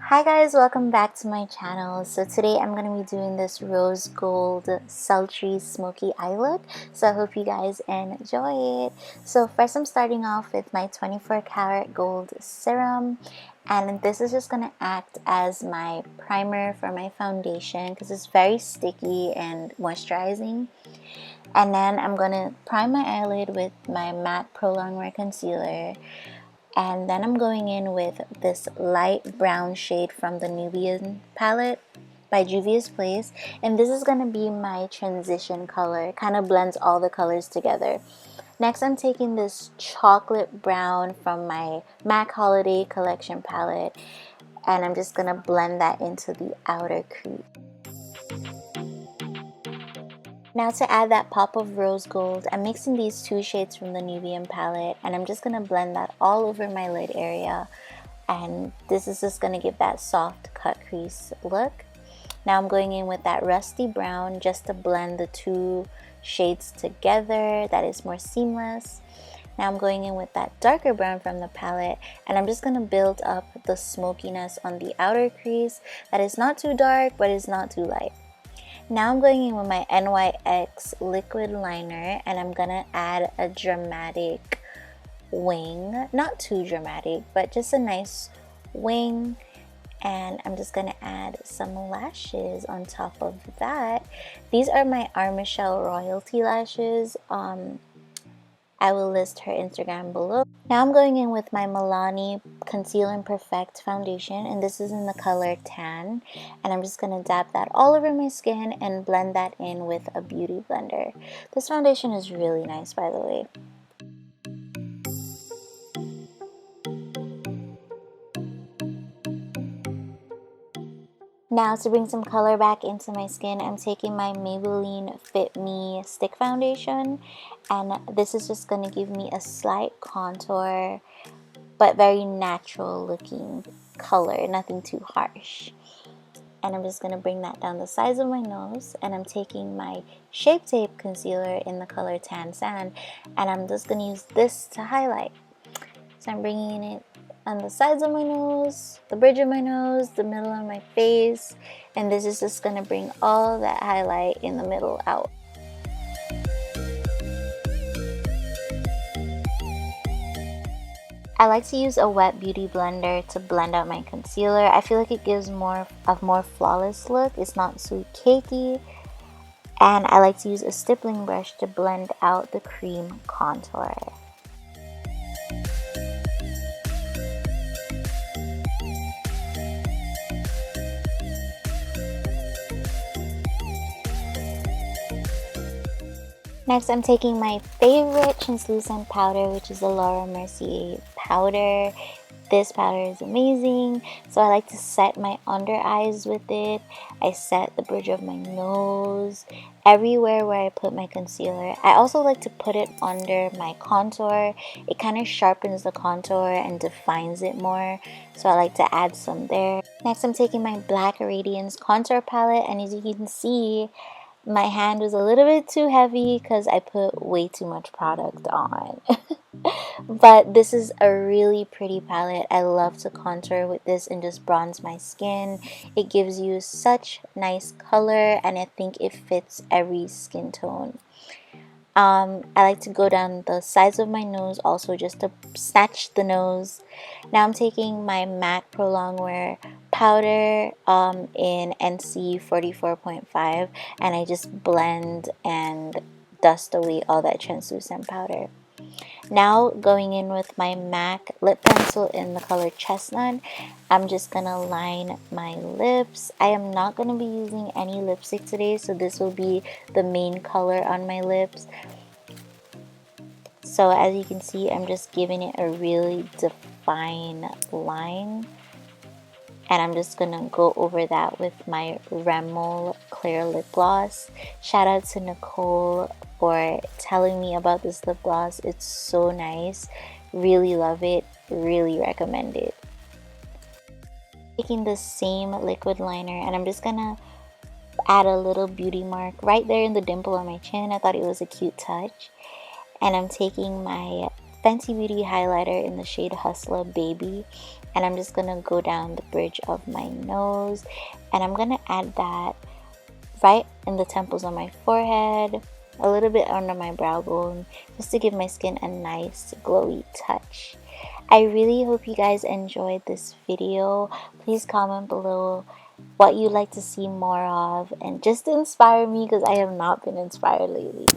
Hi guys, welcome back to my channel. So today I'm going to be doing this rose gold sultry smoky eye look. So I hope you guys enjoy it. So first I'm starting off with my 24 karat gold serum, and this is just going to act as my primer for my foundation because it's very sticky and moisturizing. And then I'm going to prime my eyelid with my MAC Pro Longwear concealer. And then I'm going in with this light brown shade from the Nubian palette by Juvias Place. And this is going to be my transition color. It kind of blends all the colors together. Next, I'm taking this chocolate brown from my MAC Holiday Collection palette. And I'm just going to blend that into the outer crease. Now to add that pop of rose gold, I'm mixing these two shades from the Nubian palette, and I'm just going to blend that all over my lid area. And this is just going to give that soft cut crease look. Now I'm going in with that rusty brown just to blend the two shades together. That is more seamless. Now I'm going in with that darker brown from the palette, and I'm just going to build up the smokiness on the outer crease. That is not too dark, but it's not too light. Now I'm going in with my NYX Liquid Liner, and I'm going to add a dramatic wing. Not too dramatic, but just a nice wing. And I'm just going to add some lashes on top of that. These are my Armichelle Royalty lashes. I will list her Instagram below. Now I'm going in with my Milani Conceal Perfect foundation, and this is in the color Tan. And I'm just going to dab that all over my skin and blend that in with a beauty blender. This foundation is really nice, by the way. Now to bring some color back into my skin, I'm taking my Maybelline Fit Me Stick Foundation, and this is just going to give me a slight contour, but very natural looking color, nothing too harsh. And I'm just going to bring that down the sides of my nose, and I'm taking my Shape Tape concealer in the color Tan Sand, and I'm just going to use this to highlight. So I'm bringing it on the sides of my nose, the bridge of my nose, the middle of my face, and this is just going to bring all that highlight in the middle out. I like to use a wet beauty blender to blend out my concealer. I feel like it gives more flawless look. It's not so cakey. And I like to use a stippling brush to blend out the cream contour. Next, I'm taking my favorite translucent powder, which is the Laura Mercier powder. This powder is amazing. So I like to set my under eyes with it. I set the bridge of my nose, everywhere where I put my concealer. I also like to put it under my contour. It kind of sharpens the contour and defines it more. So I like to add some there. Next, I'm taking my black Radiance Contour palette, and as you can see, my hand was a little bit too heavy because I put way too much product on. But this is a really pretty palette. I love to contour with this and just bronze my skin. It gives you such nice color, and I think it fits every skin tone. I like to go down the sides of my nose also just to snatch the nose. Now I'm taking my MAC Pro Longwear powder in NC 44.5, and I just blend and dust away all that translucent powder. Now going in with my MAC lip pencil in the color Chestnut, I'm just going to line my lips. I am not going to be using any lipstick today, so this will be the main color on my lips. So as you can see, I'm just giving it a really defined line. And I'm just going to go over that with my Rimmel Clear Lip Gloss. Shout out to Nicole for telling me about this lip gloss. It's so nice. Really love it. Really recommend it. Taking the same liquid liner, and I'm just going to add a little beauty mark right there in the dimple on my chin. I thought it was a cute touch. And I'm taking my Fenty Beauty highlighter in the shade Hustla Baby, and I'm just gonna go down the bridge of my nose, and I'm gonna add that right in the temples on my forehead, a little bit under my brow bone, just to give my skin a nice glowy touch. I really hope you guys enjoyed this video. Please comment below what you'd like to see more of, and just to inspire me, because I have not been inspired lately.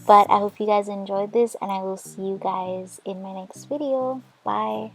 But I hope you guys enjoyed this, and I will see you guys in my next video. Bye.